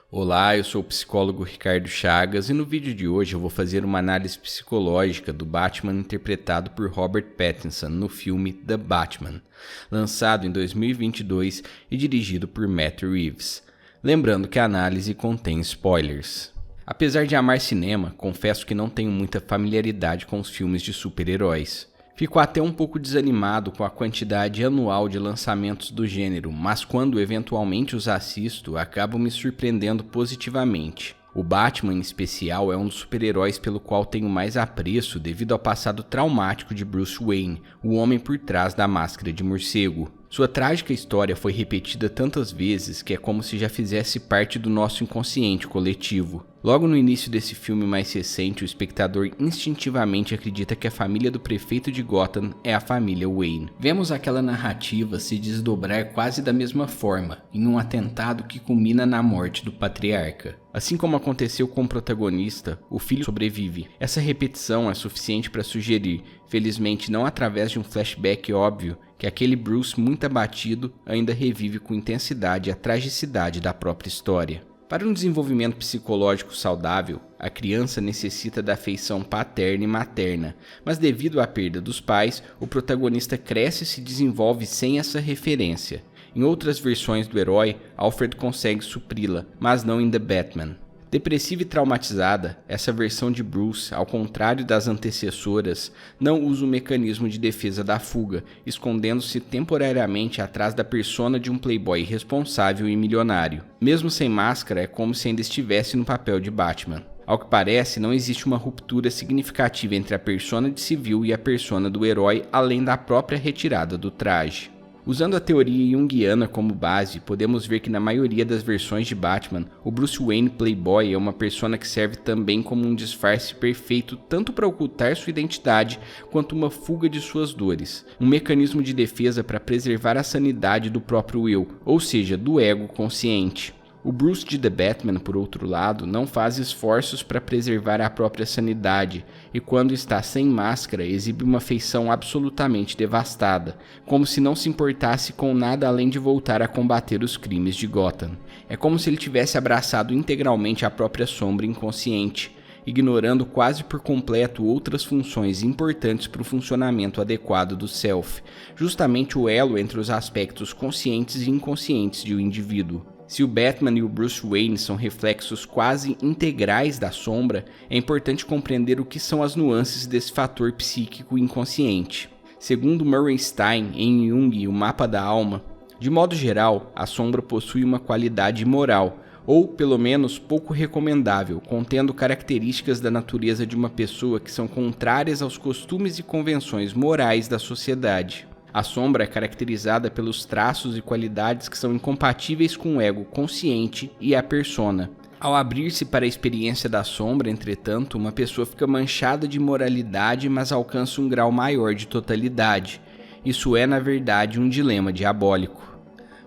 Olá, eu sou o psicólogo Ricardo Chagas e no vídeo de hoje eu vou fazer uma análise psicológica do Batman interpretado por Robert Pattinson no filme The Batman, lançado em 2022 e dirigido por Matt Reeves. Lembrando que a análise contém spoilers. Apesar de amar cinema, confesso que não tenho muita familiaridade com os filmes de super-heróis. Fico até um pouco desanimado com a quantidade anual de lançamentos do gênero, mas quando eventualmente os assisto, acabo me surpreendendo positivamente. O Batman, em especial, é um dos super-heróis pelo qual tenho mais apreço devido ao passado traumático de Bruce Wayne, o homem por trás da máscara de morcego. Sua trágica história foi repetida tantas vezes que é como se já fizesse parte do nosso inconsciente coletivo. Logo no início desse filme mais recente, o espectador instintivamente acredita que a família do prefeito de Gotham é a família Wayne. Vemos aquela narrativa se desdobrar quase da mesma forma, em um atentado que culmina na morte do patriarca. Assim como aconteceu com o protagonista, o filho sobrevive. Essa repetição é suficiente para sugerir, felizmente não através de um flashback óbvio, que aquele Bruce muito abatido ainda revive com intensidade a tragicidade da própria história. Para um desenvolvimento psicológico saudável, a criança necessita da afeição paterna e materna, mas devido à perda dos pais, o protagonista cresce e se desenvolve sem essa referência. Em outras versões do herói, Alfred consegue supri-la, mas não em The Batman. Depressiva e traumatizada, essa versão de Bruce, ao contrário das antecessoras, não usa o mecanismo de defesa da fuga, escondendo-se temporariamente atrás da persona de um playboy irresponsável e milionário. Mesmo sem máscara, é como se ainda estivesse no papel de Batman. Ao que parece, não existe uma ruptura significativa entre a persona de civil e a persona do herói, além da própria retirada do traje. Usando a teoria junguiana como base, podemos ver que na maioria das versões de Batman, o Bruce Wayne Playboy é uma persona que serve também como um disfarce perfeito tanto para ocultar sua identidade quanto uma fuga de suas dores, um mecanismo de defesa para preservar a sanidade do próprio eu, ou seja, do ego consciente. O Bruce de The Batman, por outro lado, não faz esforços para preservar a própria sanidade e quando está sem máscara exibe uma feição absolutamente devastada, como se não se importasse com nada além de voltar a combater os crimes de Gotham. É como se ele tivesse abraçado integralmente a própria sombra inconsciente, ignorando quase por completo outras funções importantes para o funcionamento adequado do self, justamente o elo entre os aspectos conscientes e inconscientes de um indivíduo. Se o Batman e o Bruce Wayne são reflexos quase integrais da sombra, é importante compreender o que são as nuances desse fator psíquico inconsciente. Segundo Murray Stein, em Jung, o mapa da alma, de modo geral, a sombra possui uma qualidade moral, ou pelo menos pouco recomendável, contendo características da natureza de uma pessoa que são contrárias aos costumes e convenções morais da sociedade. A sombra é caracterizada pelos traços e qualidades que são incompatíveis com o ego consciente e a persona. Ao abrir-se para a experiência da sombra, entretanto, uma pessoa fica manchada de moralidade, mas alcança um grau maior de totalidade. Isso é, na verdade, um dilema diabólico.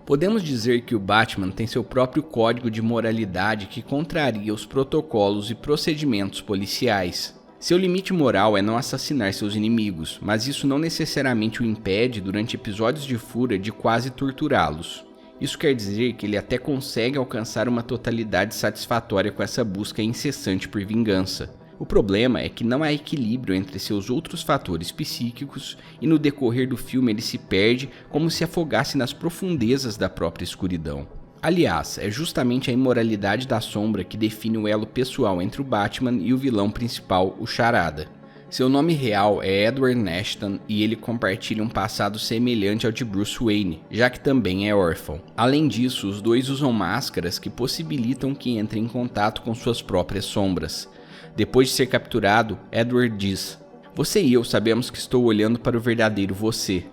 Podemos dizer que o Batman tem seu próprio código de moralidade que contraria os protocolos e procedimentos policiais. Seu limite moral é não assassinar seus inimigos, mas isso não necessariamente o impede, durante episódios de fúria, de quase torturá-los. Isso quer dizer que ele até consegue alcançar uma totalidade satisfatória com essa busca incessante por vingança. O problema é que não há equilíbrio entre seus outros fatores psíquicos e no decorrer do filme ele se perde como se afogasse nas profundezas da própria escuridão. Aliás, é justamente a imoralidade da sombra que define o elo pessoal entre o Batman e o vilão principal, o Charada. Seu nome real é Edward Nashton e ele compartilha um passado semelhante ao de Bruce Wayne, já que também é órfão. Além disso, os dois usam máscaras que possibilitam que entrem em contato com suas próprias sombras. Depois de ser capturado, Edward diz: "Você e eu sabemos que estou olhando para o verdadeiro você.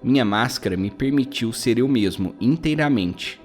Minha máscara me permitiu ser eu mesmo, inteiramente.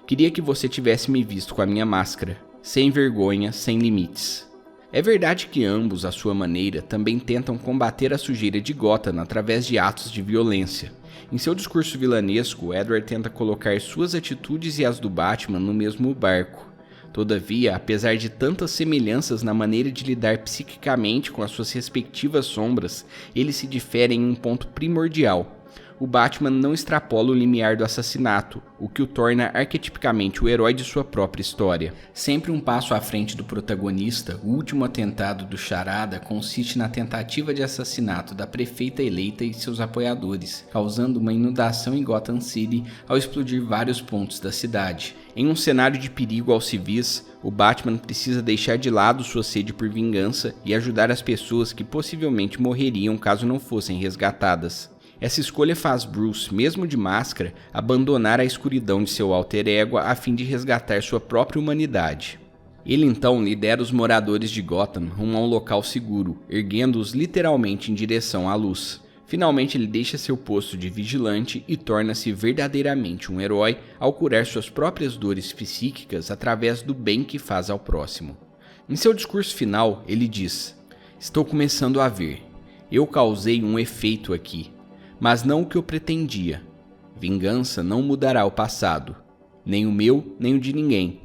Queria que você tivesse me visto com a minha máscara, sem vergonha, sem limites." É verdade que ambos, à sua maneira, também tentam combater a sujeira de Gotham através de atos de violência. Em seu discurso vilanesco, Edward tenta colocar suas atitudes e as do Batman no mesmo barco. Todavia, apesar de tantas semelhanças na maneira de lidar psiquicamente com as suas respectivas sombras, eles se diferem em um ponto primordial. o Batman não extrapola o limiar do assassinato, o que o torna arquetipicamente o herói de sua própria história. Sempre um passo à frente do protagonista, o último atentado do Charada consiste na tentativa de assassinato da prefeita eleita e seus apoiadores, causando uma inundação em Gotham City ao explodir vários pontos da cidade. Em um cenário de perigo aos civis, o Batman precisa deixar de lado sua sede por vingança e ajudar as pessoas que possivelmente morreriam caso não fossem resgatadas. Essa escolha faz Bruce, mesmo de máscara, abandonar a escuridão de seu alter ego a fim de resgatar sua própria humanidade. Ele então lidera os moradores de Gotham rumo a um local seguro, erguendo-os literalmente em direção à luz. Finalmente ele deixa seu posto de vigilante e torna-se verdadeiramente um herói ao curar suas próprias dores psíquicas através do bem que faz ao próximo. Em seu discurso final, ele diz: "Estou começando a ver. Eu causei um efeito aqui, mas não o que eu pretendia. Vingança não mudará o passado, nem o meu, nem o de ninguém.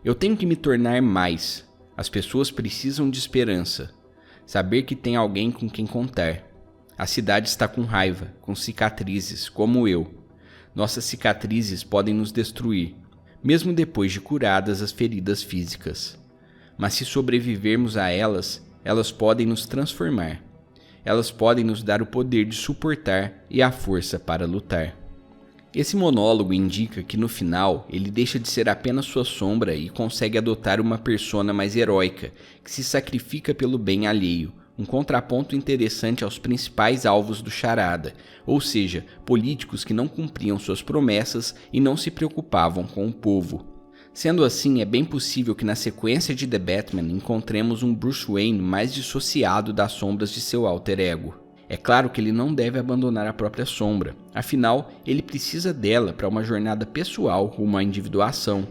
Eu tenho que me tornar mais. As pessoas precisam de esperança, saber que tem alguém com quem contar. A cidade está com raiva, com cicatrizes, como eu. Nossas cicatrizes podem nos destruir, mesmo depois de curadas as feridas físicas. Mas se sobrevivermos a elas, elas podem nos transformar. Elas podem nos dar o poder de suportar e a força para lutar." Esse monólogo indica que no final ele deixa de ser apenas sua sombra e consegue adotar uma persona mais heróica, que se sacrifica pelo bem alheio, um contraponto interessante aos principais alvos do Charada, ou seja, políticos que não cumpriam suas promessas e não se preocupavam com o povo. Sendo assim, é bem possível que na sequência de The Batman encontremos um Bruce Wayne mais dissociado das sombras de seu alter ego. É claro que ele não deve abandonar a própria sombra, afinal, ele precisa dela para uma jornada pessoal rumo à individuação.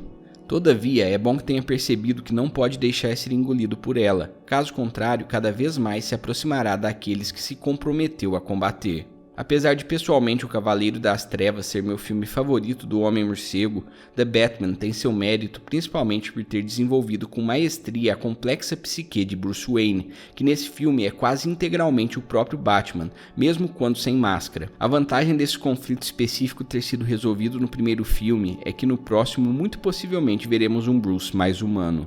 Todavia, é bom que tenha percebido que não pode deixar ser engolido por ela, caso contrário, cada vez mais se aproximará daqueles que se comprometeu a combater. Apesar de pessoalmente O Cavaleiro das Trevas ser meu filme favorito do Homem-Morcego, The Batman tem seu mérito principalmente por ter desenvolvido com maestria a complexa psique de Bruce Wayne, que nesse filme é quase integralmente o próprio Batman, mesmo quando sem máscara. A vantagem desse conflito específico ter sido resolvido no primeiro filme é que no próximo muito possivelmente veremos um Bruce mais humano.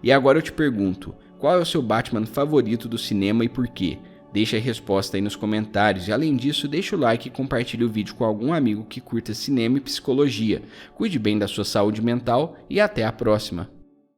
E agora eu te pergunto, qual é o seu Batman favorito do cinema e por quê? Deixa a resposta aí nos comentários e além disso deixa o like e compartilhe o vídeo com algum amigo que curta cinema e psicologia. Cuide bem da sua saúde mental e até a próxima.